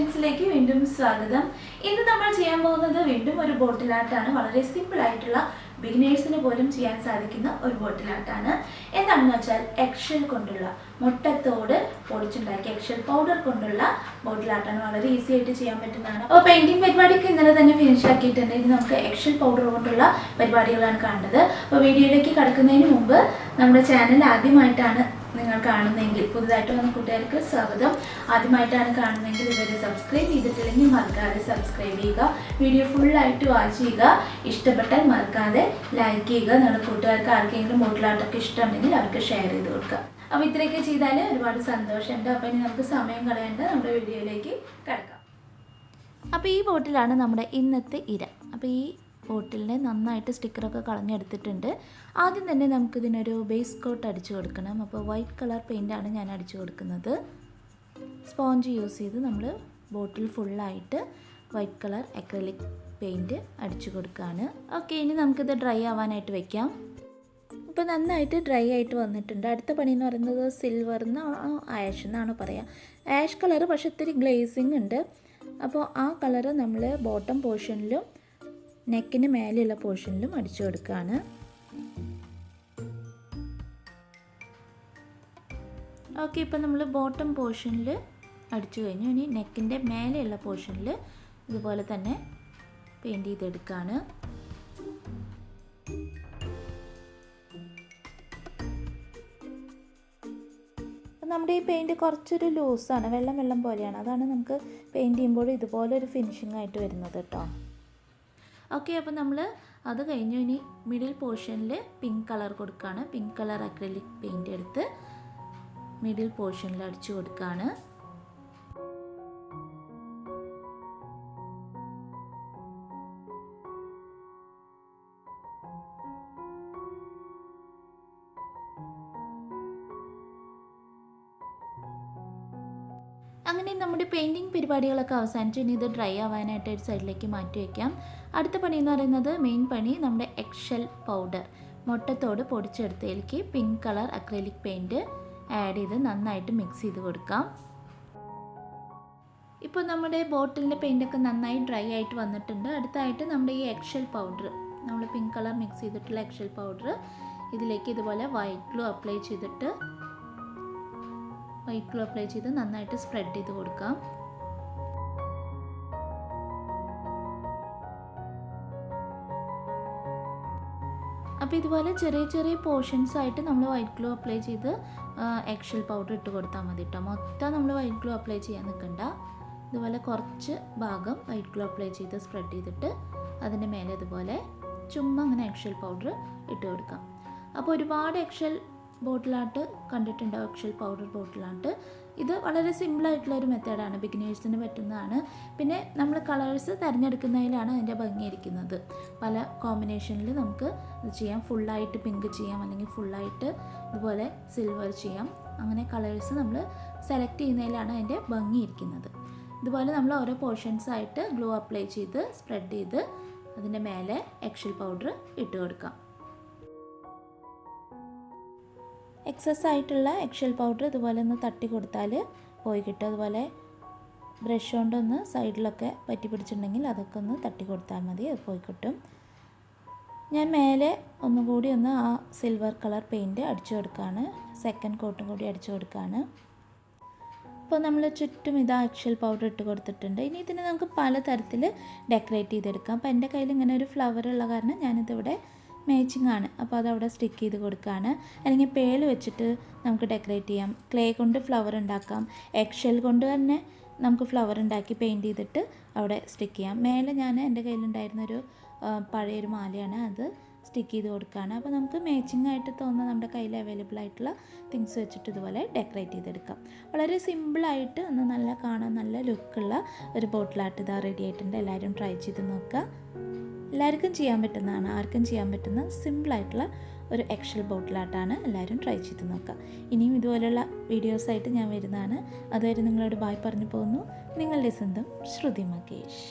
ക്രിയേഷൻസിലേക്ക് വീണ്ടും സ്വാഗതം. ഇന്ന് നമ്മൾ ചെയ്യാൻ പോകുന്നത് വീണ്ടും ഒരു ബോട്ടിൽ ആർട്ടാണ്. വളരെ സിമ്പിൾ ആയിട്ടുള്ള ബിഗിനേഴ്സിന് പോലും ചെയ്യാൻ സാധിക്കുന്ന ഒരു ബോട്ടിൽ ആർട്ടാണ്. എന്താണെന്ന് വെച്ചാൽ എക്സൽ കൊണ്ടുള്ള മുട്ടത്തോട് പൊടിച്ചുണ്ടാക്കിയ എക്സൽ പൗഡർ കൊണ്ടുള്ള ബോട്ടിൽ ആർട്ടാണ്. വളരെ ഈസി ആയിട്ട് ചെയ്യാൻ പറ്റുന്നതാണ്. അപ്പോൾ പെയിന്റിംഗ് പരിപാടിയൊക്കെ ഇന്നലെ തന്നെ ഫിനിഷ് ആക്കിയിട്ടുണ്ട്. ഇനി നമുക്ക് എക്സൽ പൗഡർ കൊണ്ടുള്ള പരിപാടികളാണ് കാണുന്നത്. അപ്പോൾ വീഡിയോയിലേക്ക് കടക്കുന്നതിന് മുമ്പ് നമ്മുടെ ചാനൽ ആദ്യമായിട്ടാണ് നിങ്ങൾ കാണുന്നെങ്കിൽ, പുതുതായിട്ട് വന്ന കൂട്ടുകാർക്ക് സ്വാഗതം. ആദ്യമായിട്ടാണ് കാണുന്നതെങ്കിൽ ഇവരെ സബ്സ്ക്രൈബ് ചെയ്തിട്ടില്ലെങ്കിൽ മറക്കാതെ സബ്സ്ക്രൈബ് ചെയ്യുക. വീഡിയോ ഫുള്ളായിട്ട് വാച്ച് ചെയ്യുക. ഇഷ്ടപ്പെട്ടാൽ മറക്കാതെ ലൈക്ക് ചെയ്യുക. നമ്മുടെ കൂട്ടുകാർക്ക് ആർക്കെങ്കിലും ബോട്ടിൽ ആർട്ടൊക്കെ ഇഷ്ടമുണ്ടെങ്കിൽ അവർക്ക് ഷെയർ ചെയ്ത് കൊടുക്കുക. അപ്പോൾ ഇത്രയൊക്കെ ചെയ്താൽ ഒരുപാട് സന്തോഷമുണ്ട്. അപ്പോൾ ഇനി നമുക്ക് സമയം കളയേണ്ട നമ്മുടെ വീഡിയോയിലേക്ക് കിടക്കാം. അപ്പോൾ ഈ ബോട്ടിലാണ് നമ്മുടെ ഇന്നത്തെ ഇര. അപ്പോൾ ഈ ബോട്ടിലിനെ നന്നായിട്ട് സ്റ്റിക്കറൊക്കെ കളഞ്ഞെടുത്തിട്ടുണ്ട്. ആദ്യം തന്നെ നമുക്കിതിനൊരു ബേസ് കോട്ട് അടിച്ചു കൊടുക്കണം. അപ്പോൾ വൈറ്റ് കളർ പെയിൻ്റാണ് ഞാൻ അടിച്ചു കൊടുക്കുന്നത്. സ്പോഞ്ച് യൂസ് ചെയ്ത് നമ്മൾ ബോട്ടിൽ ഫുള്ളായിട്ട് വൈറ്റ് കളർ അക്രിലിക് പെയിൻറ്റ് അടിച്ചു കൊടുക്കുകയാണ്. ഓക്കെ, ഇനി നമുക്കിത് ഡ്രൈ ആവാനായിട്ട് വെക്കാം. ഇപ്പോൾ നന്നായിട്ട് ഡ്രൈ ആയിട്ട് വന്നിട്ടുണ്ട്. അടുത്ത പണി എന്ന് പറയുന്നത് സിൽവർ എന്നാണോ ആഷ് എന്നാണോ പറയുക, ആഷ് കളർ, പക്ഷേ ഇത്തിരി ഗ്ലേസിങ് ഉണ്ട്. അപ്പോൾ ആ കളറ് നമ്മൾ ബോട്ടം പോർഷനിലും നെക്കിന് മേലെയുള്ള പോർഷനിലും അടിച്ചു കൊടുക്കുകയാണ്. ഓക്കെ, ഇപ്പോൾ നമ്മൾ ബോട്ടം പോർഷനിൽ അടിച്ചു കഴിഞ്ഞു. ഇനി നെക്കിൻ്റെ മേലെയുള്ള പോർഷനിൽ ഇതുപോലെ തന്നെ പെയിൻറ് ചെയ്തെടുക്കുകയാണ്. നമ്മുടെ ഈ പെയിൻറ്റ് കുറച്ചൊരു ലൂസാണ്, വെള്ളം പോലെയാണ്. അതാണ് നമുക്ക് പെയിൻറ് ചെയ്യുമ്പോൾ ഇതുപോലെ ഒരു ഫിനിഷിംഗ് ആയിട്ട് വരുന്നത് കേട്ടോ. ഓക്കെ, അപ്പോൾ നമ്മൾ അത് കഴിഞ്ഞു. ഇനി മിഡിൽ പോർഷനിൽ പിങ്ക് കളർ കൊടുക്കുകയാണ്. പിങ്ക് കളർ അക്രിലിക് പെയിൻറ്റ് എടുത്ത് മിഡിൽ പോർഷനിൽ അടിച്ചു കൊടുക്കുകയാണ്. അങ്ങനെ നമ്മുടെ പെയിൻറ്റിങ് പരിപാടികളൊക്കെ അവസാനിച്ചു. ഇനി ഇത് ഡ്രൈ ആവാനായിട്ട് ഒരു സൈഡിലേക്ക് മാറ്റി വയ്ക്കാം. അടുത്ത പണി എന്ന് പറയുന്നത്, മെയിൻ പണി, നമ്മുടെ എക്സൽ പൗഡർ മുട്ടത്തോട് പൊടിച്ചെടുത്തതിലേക്ക് pink colour acrylic paint add ചെയ്ത് നന്നായിട്ട് മിക്സ് ചെയ്ത് കൊടുക്കാം. ഇപ്പോൾ നമ്മുടെ ബോട്ടിലിൻ്റെ പെയിൻറ്റൊക്കെ നന്നായി ഡ്രൈ ആയിട്ട് വന്നിട്ടുണ്ട്. അടുത്തായിട്ട് നമ്മുടെ ഈ എക്സൽ പൗഡർ, നമ്മൾ പിങ്ക് കളർ മിക്സ് ചെയ്തിട്ടുള്ള എക്സൽ പൗഡർ ഇതിലേക്ക് ഇതുപോലെ വൈറ്റ് ഗ്ലൂ അപ്ലൈ ചെയ്ത് നന്നായിട്ട് സ്പ്രെഡ് ചെയ്ത് കൊടുക്കാം. അപ്പോൾ ഇതുപോലെ ചെറിയ ചെറിയ പോർഷൻസ് ആയിട്ട് നമ്മൾ വൈറ്റ് ഗ്ലൂ അപ്ലൈ ചെയ്ത് എക്സൽ പൗഡർ ഇട്ട് കൊടുത്താൽ മതി കേട്ടോ. മൊത്തം നമ്മൾ വൈറ്റ് ഗ്ലൂ അപ്ലൈ ചെയ്യാൻ നിൽക്കണ്ട. ഇതുപോലെ കുറച്ച് ഭാഗം വൈറ്റ് ഗ്ലൂ അപ്ലൈ ചെയ്ത് സ്പ്രെഡ് ചെയ്തിട്ട് അതിൻ്റെ മേലെ ഇതുപോലെ ചുമ്മാ അങ്ങനെ എക്സൽ പൗഡർ ഇട്ട് കൊടുക്കാം. അപ്പോൾ ഒരുപാട് എക്സൽ ബോട്ടിൽ ആർട്ട് കണ്ടിട്ടുണ്ടാവും, എക്സൽ പൗഡർ ബോട്ടിൽ ആർട്ട്. ഇത് വളരെ സിമ്പിളായിട്ടുള്ളൊരു മെത്തേഡാണ്, ബിഗിനേഴ്സിന് പറ്റുന്നതാണ്. പിന്നെ നമ്മൾ കളേഴ്സ് തിരഞ്ഞെടുക്കുന്നതിലാണ് അതിൻ്റെ ഭംഗിയിരിക്കുന്നത്. പല കോമ്പിനേഷനിൽ നമുക്ക് ഇത് ചെയ്യാം. ഫുള്ളായിട്ട് പിങ്ക് ചെയ്യാം, അല്ലെങ്കിൽ ഫുള്ളായിട്ട് ഇതുപോലെ സിൽവർ ചെയ്യാം. അങ്ങനെ കളേഴ്സ് നമ്മൾ സെലക്ട് ചെയ്യുന്നതിലാണ് അതിൻ്റെ ഭംഗിയിരിക്കുന്നത്. ഇതുപോലെ നമ്മൾ ഓരോ പോർഷൻസായിട്ട് ഗ്ലൂ അപ്ലൈ ചെയ്ത് സ്പ്രെഡ് ചെയ്ത് അതിൻ്റെ മേലെ എക്സൽ പൗഡർ ഇട്ട് കൊടുക്കാം. എക്സസ് ആയിട്ടുള്ള എക്സൽ പൗഡർ ഇതുപോലെ ഒന്ന് തട്ടി കൊടുത്താൽ പോയി കിട്ടും. അതുപോലെ ബ്രഷ് കൊണ്ടൊന്ന് സൈഡിലൊക്കെ പറ്റി പിടിച്ചിട്ടുണ്ടെങ്കിൽ അതൊക്കെ ഒന്ന് തട്ടി കൊടുത്താൽ മതി, അത് പോയി കിട്ടും. ഞാൻ മേലെ ഒന്നുകൂടി ഒന്ന് ആ സിൽവർ കളർ പെയിൻറ്റ് അടിച്ചു കൊടുക്കുകയാണ്. സെക്കൻഡ് കോട്ടും കൂടി അടിച്ചു കൊടുക്കുകയാണ്. ഇപ്പോൾ നമ്മൾ ചുറ്റും ഇതാ എക്സൽ പൗഡർ ഇട്ട് കൊടുത്തിട്ടുണ്ട്. ഇനി ഇതിനെ നമുക്ക് പലതരത്തിൽ ഡെക്കറേറ്റ് ചെയ്തെടുക്കാം. അപ്പോൾ എൻ്റെ കയ്യിൽ ഇങ്ങനെ ഒരു ഫ്ലവർ ഉള്ള കാരണം ഞാനിതിവിടെ മാച്ചിങ് ആണ്, അപ്പോൾ അതവിടെ സ്റ്റിക്ക് ചെയ്ത് കൊടുക്കുകയാണ്. അല്ലെങ്കിൽ പേൾ വെച്ചിട്ട് നമുക്ക് ഡെക്കറേറ്റ് ചെയ്യാം. ക്ലേ കൊണ്ട് ഫ്ലവർ ഉണ്ടാക്കാം. എക്സൽ കൊണ്ട് തന്നെ നമുക്ക് ഫ്ലവർ ഉണ്ടാക്കി പെയിൻറ്റ് ചെയ്തിട്ട് അവിടെ സ്റ്റിക്ക് ചെയ്യാം. മേലെ ഞാൻ എൻ്റെ കയ്യിലുണ്ടായിരുന്നൊരു പഴയൊരു മാലയാണ്, അത് സ്റ്റിക്ക് ചെയ്ത് കൊടുക്കുകയാണ്. അപ്പോൾ നമുക്ക് മാച്ചിങ് ആയിട്ട് തോന്നുന്ന നമ്മുടെ കയ്യിൽ അവൈലബിൾ ആയിട്ടുള്ള തിങ്സ് വെച്ചിട്ട് ഇതുപോലെ ഡെക്കറേറ്റ് ചെയ്തെടുക്കാം. വളരെ സിമ്പിളായിട്ട് ഒന്ന് നല്ല കാണാൻ നല്ല ലുക്കുള്ള ഒരു ബോട്ടിൽ ആർട്ട് ഇതാ റെഡി ആയിട്ടുണ്ട്. എല്ലാവരും ട്രൈ ചെയ്ത് നോക്കുക. എല്ലാവർക്കും ചെയ്യാൻ പറ്റുന്നതാണ്, ആർക്കും ചെയ്യാൻ പറ്റുന്ന സിമ്പിളായിട്ടുള്ള ഒരു എക്സൽ ബോട്ടിൽ ആർട്ടാണ്. എല്ലാവരും ട്രൈ ചെയ്ത് നോക്കുക. ഇനിയും ഇതുപോലെയുള്ള വീഡിയോസായിട്ട് ഞാൻ വരുന്നതാണ്. അതുവരെ നിങ്ങളോട് ബായ് പറഞ്ഞു പോകുന്നു. നിങ്ങളുടെ സ്വന്തം ശ്രുതി മകേഷ്.